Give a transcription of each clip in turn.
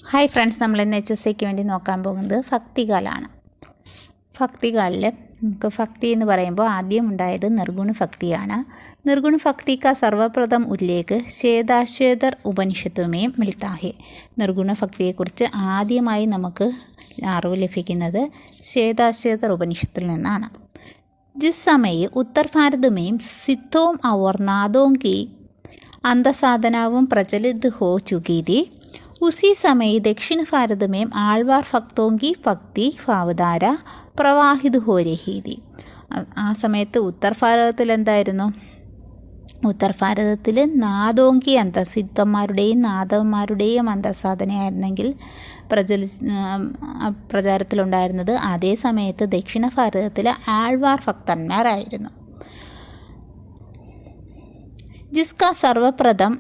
Hi friends, നമ്മൾ ഇന്ന് HSCക്ക് വേണ്ടി നോക്കാൻ പോകുന്നത് ഭക്തികാലാണ്. ഭക്തികാലിൽ നമുക്ക് ഭക്തി എന്ന് പറയുമ്പോൾ ആദ്യം ഉണ്ടായത് നിർഗുണ ഭക്തിയാണ്. നിർഗുണ ഭക്തി കാ സർവപ്രഥം ഉല്ലേഖ് ശ്വേതാശ്വേതർ ഉപനിഷത്തുമേയും മിൽത്താ ഹെ. നിർഗുണ ഭക്തിയെക്കുറിച്ച് ആദ്യമായി നമുക്ക് അറിവ് ലഭിക്കുന്നത് ശ്വേതാശ്വേതർ ഉപനിഷത്തിൽ നിന്നാണ്. जिस समय उत्तर भारत में सिद्धों और नादों की अंधसाधनाവും प्रचलित हो चुकी थी, उसी समय दक्षिण भारत में आलवार भक्तों की भक्ति भावधाര പ്രവാഹിത് हो रही थी. ആ സമയത്ത് ഉത്തർ ഭാരതത്തിൽ എന്തായിരുന്നു? ഉത്തർ ഭാരതത്തിൽ നാദോങ്കി സിദ്ധന്മാരുടെയും നാദന്മാരുടെയും അന്തസാധനയായിരുന്നെങ്കിൽ പ്രചാരത്തിലുണ്ടായിരുന്നത്. അതേ സമയത്ത് ദക്ഷിണ ഭാരതത്തിലെ ആൾവാർ ഭക്തന്മാരായിരുന്നു. ജിസ്കാ സർവപ്രഥം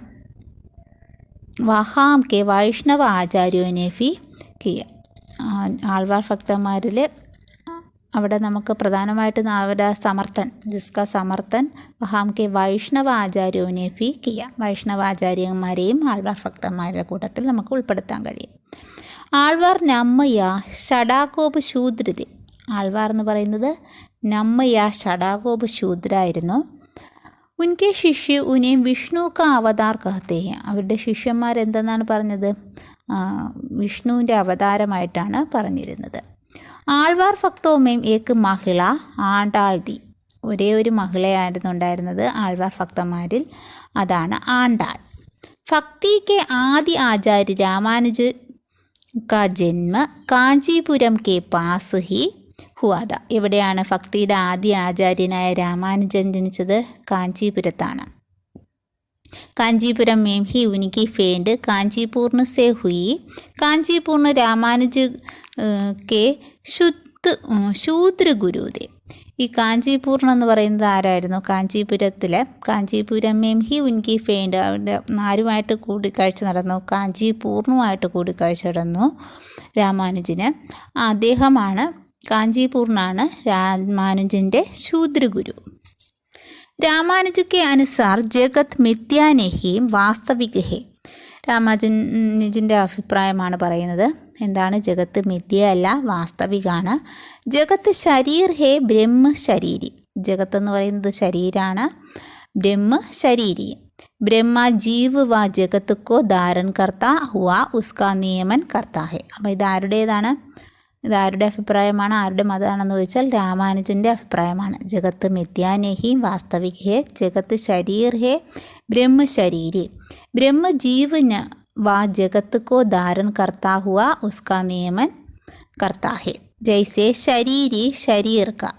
വഹാം കെ വൈഷ്ണവ ആചാര്യോനെ ഫി കിയ. ആൾവാർ ഭക്തന്മാരിൽ അവിടെ നമുക്ക് പ്രധാനമായിട്ട് അവരുടെ സമർത്ഥൻ, ജിസ്ക സമർത്ഥൻ വഹാം കെ വൈഷ്ണവ ആചാര്യോനെ ഫി കിയ. വൈഷ്ണവ ആചാര്യന്മാരെയും ആൾവാർ ഭക്തന്മാരുടെ കൂട്ടത്തിൽ നമുക്ക് ഉൾപ്പെടുത്താൻ കഴിയും. ആൾവാർ നമ്മയ ഷഡാകോപ് ശൂദ്രതി. ആൾവാർ എന്ന് പറയുന്നത് നമ്മയ ഷഡാകോപ് ശൂദ്രായിരുന്നു. ഉൻകെ ശിഷ്യ ഉനേം വിഷ്ണു കാ അവതാർ കഹത്തെ ഹെ. അവരുടെ ശിഷ്യന്മാരെന്തെന്നാണ് പറഞ്ഞത്? വിഷ്ണുവിൻ്റെ അവതാരമായിട്ടാണ് പറഞ്ഞിരുന്നത്. ആൾവാർ ഭക്തോമേം ഏക്ക് മഹിള ആണ്ടാൾ തി. ഒരേ ഒരു മഹിളയായിരുന്നു ഉണ്ടായിരുന്നത് ആൾവാർ ഭക്തന്മാരിൽ, അതാണ് ആണ്ടാൾ. ഭക്തിക്ക് ആദി ആചാര്യ രാമാനുജ് കാ ജന്മ കാഞ്ചീപുരം കെ പാസ് ഹി ഹുവാദ. എവിടെയാണ് ഭക്തിയുടെ ആദ്യ ആചാര്യനായ രാമാനുജൻ ജനിച്ചത്? കാഞ്ചീപുരത്താണ്. കാഞ്ചീപുരം में ही उनकी फेंड कांचीपुर से हुई. कांचीपुर രാമാനുജ് കെ ശൂദ്ര ഗുരുദേവ്. ഈ കാഞ്ചീപൂർണം എന്ന് പറയുന്നത് ആരായിരുന്നു? കാഞ്ചീപുരത്തിലെ കാഞ്ചീപുരം മേം ഹി ഉൻകി ഫെയിൻഡ്. അവരുടെ ആരുമായിട്ട് കൂടിക്കാഴ്ച നടന്നു? കാഞ്ചീപൂർണുമായിട്ട് കൂടിക്കാഴ്ച നടന്നു രാമാനുജന്. അദ്ദേഹമാണ്, കാഞ്ചീപൂർണാണ് രാമാനുജൻ്റെ ശൂദ്രഗുരു. രാമാനുജ് കെ അനുസാർ ജഗത് മിഥ്യാ നഹി വാസ്തവിക് ഹെ. രാമാനുജൻ്റെ അഭിപ്രായമാണ് പറയുന്നത്. എന്താണ്? ജഗത്ത് മിഥ്യയല്ല, വാസ്തവികാണ്. ജഗത്ത് ശരീർ ഹേ ബ്രഹ്മ ശരീരി. ജഗത്ത് എന്ന് പറയുന്നത് ശരീരാണ്, ബ്രഹ്മ ശരീരി. ബ്രഹ്മ ജീവ് വ ജഗത്ത് കോ ധാരൺ കർത്താ ഹുവാ ഉസ്കാ നിയമൻ കർത്താ ഹെ. അപ്പോൾ ഇതാരുടേതാണ്? ഇതാരുടെ അഭിപ്രായമാണ്? ആരുടെ മതമാണെന്ന് ചോദിച്ചാൽ രാമാനുജൻ്റെ അഭിപ്രായമാണ്. ജഗത്ത് മിഥ്യാ നഹി വാസ്തവിക് ഹേ, ജഗത്ത് ശരീർ ഹേ ബ്രഹ്മ ശരീരി. ബ്രഹ്മ ജീവ് वा जगत को धारण करता हुआ उसका नियमन करता है. जैसे शरीरी शरीर का,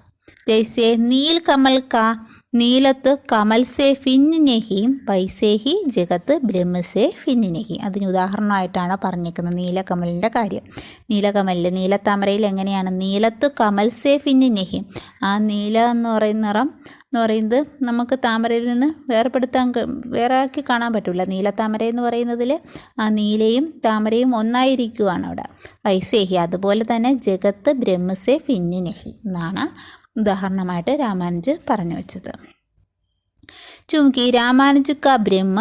जैसे नील कमल का നീലത്ത് കമൽ സെ ഭിन्न नहीं, വൈസേ ഹി ജഗത്ത് ബ്രഹ്മ സെ ഭിन्न नहीं. അതിന് ഉദാഹരണമായിട്ടാണ് പറഞ്ഞിരിക്കുന്നത് നീലക്കമലിൻ്റെ കാര്യം. നീലക്കമലിൽ, നീലത്താമരയിൽ എങ്ങനെയാണ്? നീലത്ത് കമൽ സെ ഭിन्न नहीं. ആ നീല എന്ന് പറയുന്ന നിറം എന്ന് പറയുന്നത് നമുക്ക് താമരയിൽ നിന്ന് വേറെ ആക്കി കാണാൻ പറ്റില്ല. നീലത്താമര എന്ന് പറയുന്നതിൽ ആ നീലയും താമരയും ഒന്നായിരിക്കുവാണ് അവിടെ. വൈസേഹി, അതുപോലെ തന്നെ ജഗത്ത് ബ്രഹ്മസെ ഭിन्न नहीं എന്നാണ് ഉദാഹരണമായിട്ട് രാമാനുജ് പറഞ്ഞു വെച്ചത്. ചൂങ്കി രാമാനുജ് കാ ബ്രഹ്മ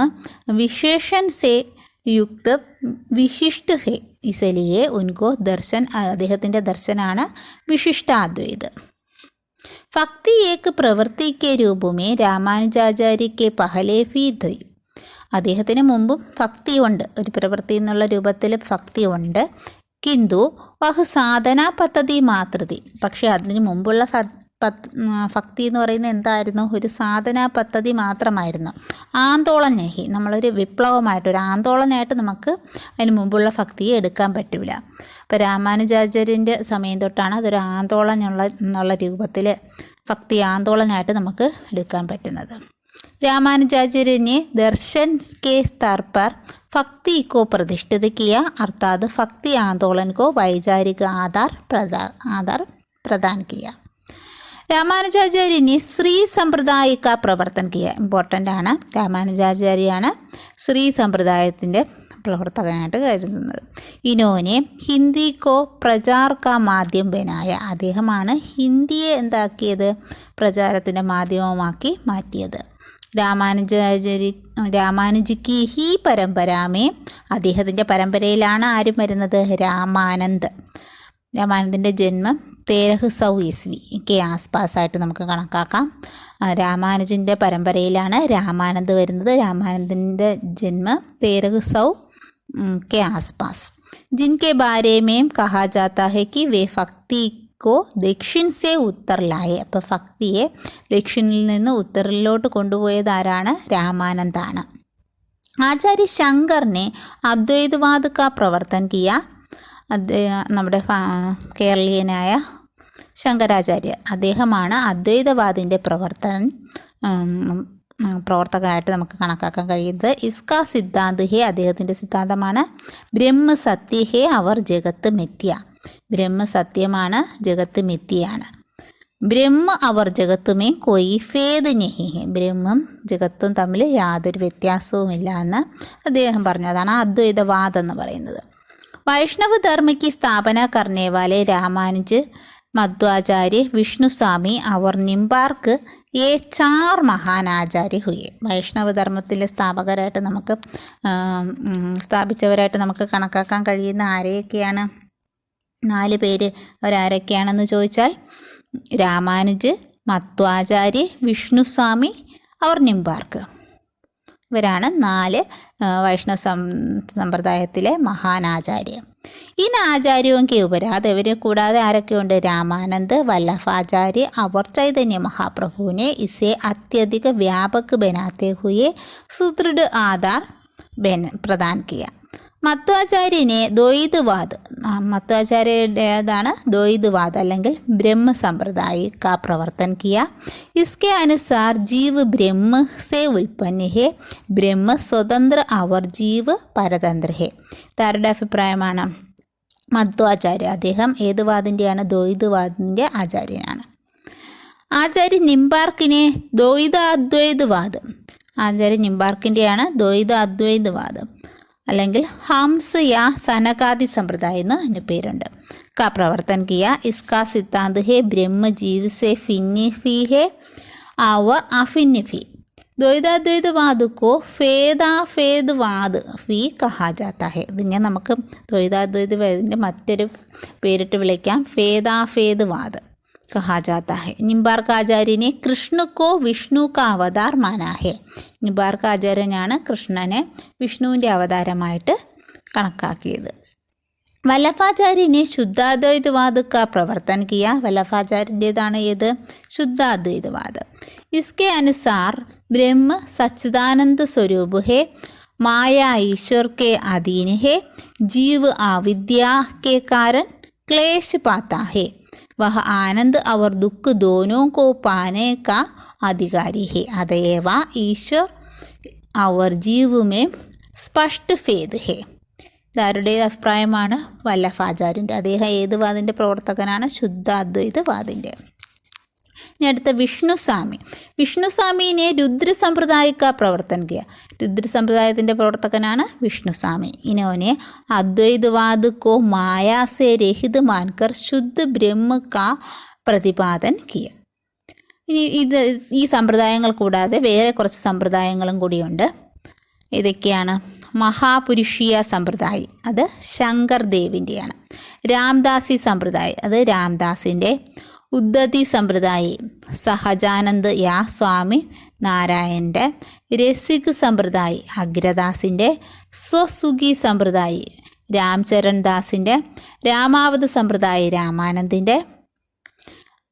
വിശേഷൻ സെ യുക്ത വിശിഷ്ട ഹെ, ഇസലിയെ ഉൻകോ ദർശൻ, അദ്ദേഹത്തിൻ്റെ ദർശനാണ് വിശിഷ്ടാദ്വൈത്. ഭക്തി ഏക് പ്രവൃത്തി കെ രൂപമേ രാമാനുജാചാര്യ കെ പഹലേ ഭി ഥി. അദ്ദേഹത്തിന് മുമ്പും ഭക്തിയുണ്ട്, ഒരു പ്രവൃത്തി എന്നുള്ള രൂപത്തിൽ ഭക്തിയുണ്ട്. കിന്തു വഹ് സാധനാ പദ്ധതി മാത്രതി. പക്ഷേ അതിന് മുമ്പുള്ള ഭക്തി എന്ന് പറയുന്നത് എന്തായിരുന്നു? ഒരു സാധനാ പദ്ധതി മാത്രമായിരുന്നു. ആന്തോളൻ നഹി, നമ്മളൊരു വിപ്ലവമായിട്ട്, ഒരു ആന്തോളനായിട്ട് നമുക്ക് അതിന് മുമ്പുള്ള ഭക്തിയെ എടുക്കാൻ പറ്റില്ല. അപ്പോൾ രാമാനുജാചാര്യൻ്റെ സമയം തൊട്ടാണ് അതൊരു എന്നുള്ള രൂപത്തിൽ ഭക്തി ആന്തോളനായിട്ട് നമുക്ക് എടുക്കാൻ പറ്റുന്നത്. രാമാനുജാചാര്യനെ ദർശൻ കെ സ്തർ പർ ഭക്തി को प्रतिष्ठित किया, अर्थात भक्ति आंदोलन को वैचारिक आधार प्रदान किया. രാമാനുജാചാര്യനെ ശ്രീ സമ്പ്രദായ കാ പ്രവർത്തൻ കിയ. ഇമ്പോർട്ടൻ്റ് ആണ്. രാമാനുജാചാര്യാണ് ശ്രീ സമ്പ്രദായത്തിൻ്റെ പ്രവർത്തകനായിട്ട് കരുതുന്നത്. ഇനോനെ ഹിന്ദി കോ പ്രചാർ കാ മാധ്യം ബനായ. അദ്ദേഹമാണ് ഹിന്ദിയെ എന്താക്കിയത്? പ്രചാരത്തിൻ്റെ മാധ്യമമാക്കി മാറ്റിയത്. രാമാനുജിക്ക് ഹി പരമ്പരാമേ, അദ്ദേഹത്തിൻ്റെ പരമ്പരയിലാണ് ആരും വരുന്നത്? രാമാനന്ദിൻ്റെ ജന്മം 1300 ഈസ്വി കെ ആസ്പാസായിട്ട് നമുക്ക് കണക്കാക്കാം. രാമാനുജൻ്റെ പരമ്പരയിലാണ് രാമാനന്ദ് വരുന്നത്. രാമാനന്ദിൻ്റെ ജന്മം 1300 के आसपास. जिनके बारे में कहा जाता है कि वे भक्ति को दक्षिण से उत्तर लाए. അപ്പോൾ ഭക്തിയെ ദക്ഷിണിൽ നിന്ന് ഉത്തറിലോട്ട് കൊണ്ടുപോയത് ആരാണ്? രാമാനന്ദാണ്. ആചാര്യ ശങ്കറിനെ അദ്വൈതവാദ കാ പ്രവർത്തൻ കിയ. നമ്മുടെ കേരളീയനായ ശങ്കരാചാര്യർ, അദ്ദേഹമാണ് അദ്വൈതവാദിൻ്റെ പ്രവർത്തകമായിട്ട് നമുക്ക് കണക്കാക്കാൻ കഴിയുന്നത്. ഇസ്കാ സിദ്ധാന്ത് ഹേ, അദ്ദേഹത്തിൻ്റെ സിദ്ധാന്തമാണ് ബ്രഹ്മ സത്യ ഹേ അവർ ജഗത്ത് മിഥ്യ. ബ്രഹ്മ സത്യമാണ്, ജഗത്ത് മിഥ്യയാണ്. ബ്രഹ്മ അവർ ജഗത്തുമേ കൊയ് ഫേദ് നഹി ഹേ. ബ്രഹ്മം ജഗത്തും തമ്മിൽ യാതൊരു വ്യത്യാസവുമില്ല എന്ന് അദ്ദേഹം പറഞ്ഞു. അതാണ് അദ്വൈതവാദം എന്ന് പറയുന്നത്. വൈഷ്ണവ ധർമ്മയ്ക്ക് സ്ഥാപന കർണേ വാലെ രാമാനുജ്, മധ്വാചാര്യ, വിഷ്ണു സ്വാമി അവർ നിംബാർക്ക് ये 4 महान ആചാര്യ ഹുയെ. വൈഷ്ണവധർമ്മത്തിലെ സ്ഥാപകരായിട്ട് നമുക്ക് സ്ഥാപിച്ചവരായിട്ട് നമുക്ക് കണക്കാക്കാൻ കഴിയുന്ന ആരെയൊക്കെയാണ്? 4 പേര്. അവരാരൊക്കെയാണെന്ന് ചോദിച്ചാൽ രാമാനുജ്, മധ്വാചാര്യ, വിഷ്ണുസ്വാമി അവർ നിംബാർക്ക്. ഇവരാണ് 4 വൈഷ്ണവ സമ്പ്രദായത്തിലെ മഹാനാചാര്യ. ഈ ആചാര്യവും കെ ഉപരാധ, ഇവരെ കൂടാതെ ആരൊക്കെയുണ്ട്? രാമാനന്ദ്, വല്ലഭാചാര്യ അവർ ചൈതന്യ മഹാപ്രഭുവിനെ ഇസെ അത്യധിക വ്യാപക് ബനാത്തെ ഹുയെ സുദൃഢ ആധാർ പ്രദാൻ കിയ. മധ്വാചാര്യനെ ദ്വൈതവാദ്, മധ്വാചാര്യയുടേതാണ് ദ്വൈതവാദ് അല്ലെങ്കിൽ ബ്രഹ്മ സമ്പ്രദായ കാ പ്രവർത്തൻ കിയ. इसके अनुसार जीव ब्रह्म से उत्पन्न है, ब्रह्म स्वतंत्र और जीव परतंत्र है. ഇതാരുടെ അഭിപ്രായമാണ്? മധ്വാചാര്യ. അദ്ദേഹം ഏത് വാദിൻ്റെയാണ്? ദ്വൈതവാദിൻ്റെ ആചാര്യനാണ്. ആചാര്യ നിംബാർക്കിനെ ദ്വൈതാദ്വൈതവാദം. ആചാര്യ നിംബാർക്കിൻ്റെയാണ് ദ്വൈതാദ്വൈതവാദം അല്ലെങ്കിൽ ഹംസ് യാ സനകാദി സമ്പ്രദായം എന്ന് അതിന് പേരുണ്ട്. का प्रवर्तन किया. इसका सिद्धांत है ब्रह्म जीव से भिन्न भी है और अभिन्न भी. द्वैताद्वैतवाद को भेदाभेदवाद भी कहा जाता है. ഇതിങ്ങനെ നമുക്ക് ദ്വൈതാദ്വൈതവാദത്തിൻ്റെ മറ്റൊരു പേരിട്ട് വിളിക്കാം, भेदाभेदवाद कहा जाता है. निम्बार्क आचार्य ने कृष्ण को विष्णु का अवतार माना है. നിംബാർക്ക് ആചാര്യനാണ് കൃഷ്ണനെ വിഷ്ണുവിൻ്റെ അവതാരമായിട്ട് കണക്കാക്കിയത്. വല്ലഭാചാര്യനെ ശുദ്ധാദ്വൈതവാദ കാ പ്രവർത്തൻ കിയ. വല്ലഭാചാര്യൻ്റേതാണ് ഏത്? ശുദ്ധാദ്വൈതവാദ. इसके अनुसार ब्रह्म सच्चिदानंद स्वरूप है, माया ईश्वर के अधीन है, जीव अविद्या के कारण क्लेश पाता है, वह आनंद और दुख दोनों को पाने का अधिकारी है, अतएव ईश्वर और जीव में स्पष्ट भेद है. ഇതാരുടെ അഭിപ്രായമാണ്? വല്ലഭാചാര്യൻ്റെ. അദ്ദേഹം ഏത് വാദിൻ്റെ പ്രവർത്തകനാണ്? ശുദ്ധാദ്വൈതവാദിൻ്റെ. ഇനി അടുത്ത വിഷ്ണുസ്വാമി. വിഷ്ണുസ്വാമിനെ രുദ്ര സമ്പ്രദായ കാ പ്രവർത്തൻ കിയ. രുദ്ര സമ്പ്രദായത്തിൻ്റെ പ്രവർത്തകനാണ് വിഷ്ണുസ്വാമി. ഇനോനെ അദ്വൈതവാദ് കോ മായാ സേ രഹിത് മാൻകർ ശുദ്ധ ബ്രഹ്മ കാ പ്രതിപാദൻ കിയ. ഇനി ഈ സമ്പ്രദായങ്ങൾ കൂടാതെ വേറെ കുറച്ച് സമ്പ്രദായങ്ങളും കൂടിയുണ്ട്. ഇതൊക്കെയാണ് മഹാപുരുഷീയ സമ്പ്രദായം, അത് ശങ്കർ ദേവിൻ്റെയാണ്. രാംദാസി സമ്പ്രദായം, അത് രാംദാസിൻ്റെ. ഉദ്ധതി സമ്പ്രദായം സഹജാനന്ദ് യാ സ്വാമി നാരായണൻ്റെ. രസിക് സമ്പ്രദായം അഗ്രദാസിൻ്റെ. സ്വസുഖി സമ്പ്രദായം രാംചരൺ ദാസിൻ്റെ. രാമാവത് സമ്പ്രദായം രാമാനന്ദിൻ്റെ.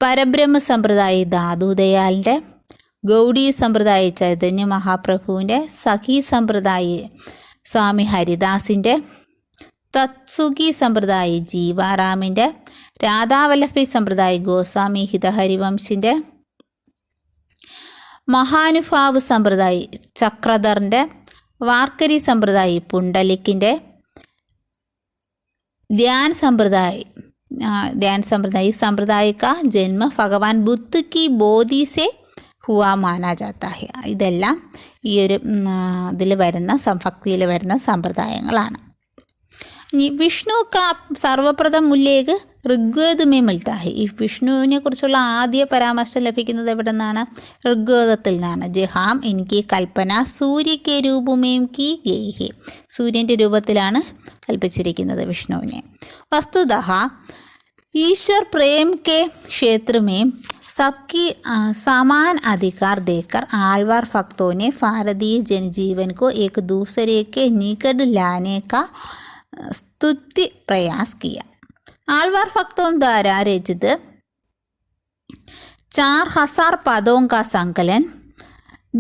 പരബ്രഹ്മ സമ്പ്രദായം ദാദുദയാലിൻ്റെ. ഗൗഡി സമ്പ്രദായം ചൈതന്യ മഹാപ്രഭുവിൻ്റെ. സഖി സമ്പ്രദായം സ്വാമി ഹരിദാസിൻ്റെ. തത്സുഖി സമ്പ്രദായം ജീവാറാമിൻ്റെ. രാധാവല്ലഭി സമ്പ്രദായം ഗോസ്വാമി ഹിതഹരിവംശിൻ്റെ. മഹാനുഭാവ് സമ്പ്രദായം ചക്രധറിൻ്റെ. വാർക്കരി സമ്പ്രദായം പുണ്ടലിക്കിൻ്റെ. ധ്യാൻ സമ്പ്രദായം ഈ സമ്പ്രദായ കാ ജന്മ ഭഗവാൻ ബുദ്ധ കി ബോധി സെ ഹുവാ മാനാ ജാത്താ ഹെ. ഇതെല്ലാം ഈ ഒരു ഇതിൽ വരുന്ന ഭക്തിയിൽ വരുന്ന സമ്പ്രദായങ്ങളാണ്. ഇനി വിഷ്ണു കാ സർവപ്രഥം ഉല്ലേഖ് ഋഗ്വേദ് മേ മിൽത്താ ഹെ. ഈ വിഷ്ണുവിനെ കുറിച്ചുള്ള ആദ്യ പരാമർശം ലഭിക്കുന്നത് എവിടെ നിന്നാണ്? ഋഗ്വേദത്തിൽ നിന്നാണ്. ജഹാം എനിക്ക് കൽപ്പന സൂര്യക്കെ രൂപമേം കി ഗയി ഹെ. സൂര്യൻ്റെ രൂപത്തിലാണ് കൽപ്പിച്ചിരിക്കുന്നത് വിഷ്ണുവിനെ. വസ്തുതഃ ഈശ്വർ പ്രേം കെ ക്ഷേത്ര में सबकी समान अधिकार देकर आलवार भक्तों ने भारतीय जनजीवन को एक दूसरे के निकट लाने का स्तुति प्रयास किया. आलवार भक्तों द्वारा रचित 4000 पदों का संकलन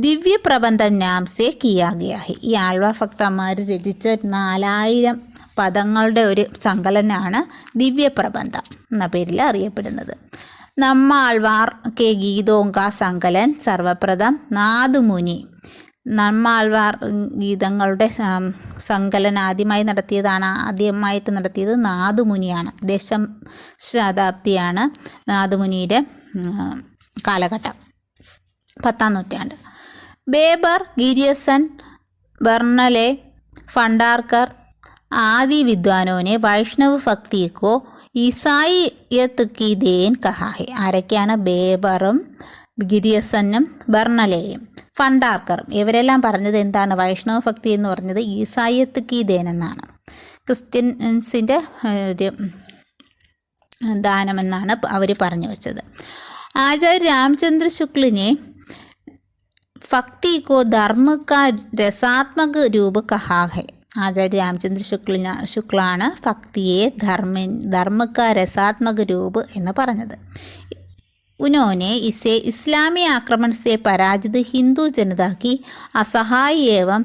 ദിവ്യ പ്രബന്ധം നാം സെ കിയാ ഗയാ ഹെ. ഈ ആൾവാർ ഭക്തന്മാർ രചിച്ച 4000 പദങ്ങളുടെ ഒരു സങ്കലനമാണ് ദിവ്യപ്രബന്ധം എന്ന പേരിൽ അറിയപ്പെടുന്നത്. നമ്മാൾവാർ കെ ഗീതോങ്ക സങ്കലൻ സർവപ്രഥം നാദുമുനി. നമ്മാൾവാർ ഗീതങ്ങളുടെ സങ്കലനം ആദ്യമായിട്ട് നടത്തിയത് നാദുമുനിയാണ്. ദശം ശതാബ്ദിയാണ് നാദുമുനിയുടെ കാലഘട്ടം, 10ാം നൂറ്റാണ്ട്. ബേബർ, ഗിരിയസൻ, ബർണലെ, ഭണ്ഡാർക്കർ आदि विद्वानों ने वैष्णव भक्ति को ईसाईयत की देन कहा है. ആരൊക്കെയാണ്? ബേബറും ഗിരിയസനും ബർണലെയും ഭണ്ഡാർക്കറും. ഇവരെല്ലാം പറഞ്ഞത് എന്താണ്? വൈഷ്ണവ ഭക്തി എന്ന് പറഞ്ഞത് ഈസായിയത്ത് കി ദേൻ എന്നാണ്. ക്രിസ്ത്യൻസിൻ്റെ ഒരു ദാനമെന്നാണ് അവർ പറഞ്ഞു വെച്ചത്. ആചാര്യ രാമചന്ദ്ര ശുക്ലിനെ ഭക്തി കോ ധർമ്മ കാ രസാത്മക രൂപ കഹാ ഹെ. ആചാര്യ രാമചന്ദ്ര ശുക്ലാണ് ഭക്തിയെ ധർമ്മ കാ രസാത്മക രൂപ എന്ന് പറഞ്ഞത്. उन्होंने इसे इस्लामी आक्रमण से पराजित हिंदू जनता की असहाय एवं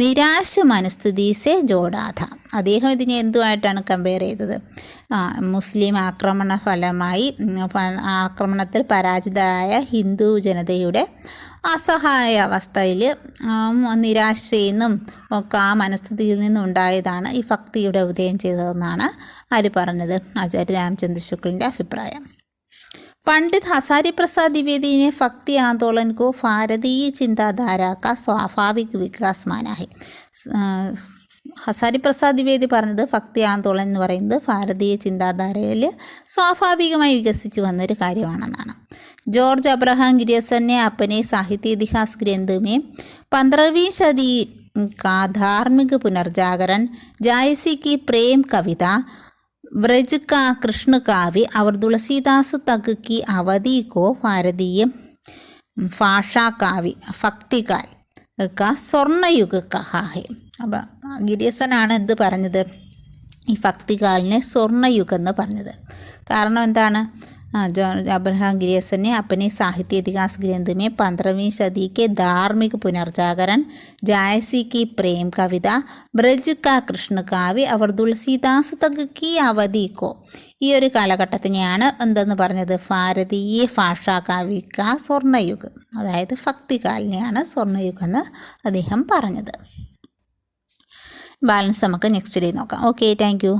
നിരാശ മനസ്ഥിതി സെ ജോഡാഥ. അദ്ദേഹം ഇതിനെ എന്തുമായിട്ടാണ് കമ്പയർ ചെയ്തത്? മുസ്ലിം ആക്രമണത്തിൽ പരാജിതമായ ഹിന്ദു ജനതയുടെ അസഹായ അവസ്ഥയിൽ നിരാശയെന്നും ഒക്കെ ആ മനസ്ഥിതിയിൽ നിന്നുണ്ടായതാണ് ഈ ഭക്തിയുടെ ഉദയം ചെയ്തതെന്നാണ് ആര് പറഞ്ഞത്? ആചാര്യ രാമചന്ദ്ര ശുക്ലിൻ്റെ അഭിപ്രായം. पंडित हजारी प्रसाद द्विवेदी ने भक्ति आंदोलन को भारतीय चिंताधारा का स्वाभाविक विकास माना है. ഹസാരി പ്രസാദ് ദ്വിവേദി പറഞ്ഞത് ഭക്തി ആന്തോളൻ എന്ന് പറയുന്നത് ഭാരതീയ ചിന്താധാരയിൽ സ്വാഭാവികമായി വികസിച്ച് വന്നൊരു കാര്യമാണെന്നാണ്. जॉर्ज अब्राहम गिरियसन ने अपने साहित्य इतिहास ग्रंथ में 15वीं सदी का धार्मिक पुनर्जागरण, जायसी की प्रेम कविता, व्रज का कृष्ण काव्य और तुलसीदास तक की अवधि को भारतीय भाषा काव्य भक्तिकाल का स्वर्णयुग कहा है. അപ്പം ഗിരിയസനാണ് എന്ത് പറഞ്ഞത്? ഈ ഭക്തികാലിനെ സ്വർണ്ണയുഗം എന്ന് പറഞ്ഞത്. കാരണം എന്താണ്? जॉर्ज अब्राहम गिरियसन ने अपने साहित्य इतिहास ग्रंथ में 15वीं सदी के धार्मिक पुनर्जागरण, जायसी की प्रेम कविता, ब्रज का कृष्ण काव्य और तुलसीदास तक की अवधि को, ഈ ഒരു കാലഘട്ടത്തിനെയാണ് എന്തെന്ന് പറഞ്ഞത്? ഭാരതീയ ഭാഷാ കാവ്യ സ്വർണ്ണയുഗ്, അതായത് ഭക്തികാലിനെയാണ് സ്വർണ്ണയുഗ് എന്ന് അദ്ദേഹം പറഞ്ഞത്. ബാലൻസ് നമുക്ക് നെക്സ്റ്റ് ഡേ നോക്കാം. Okay, thank you.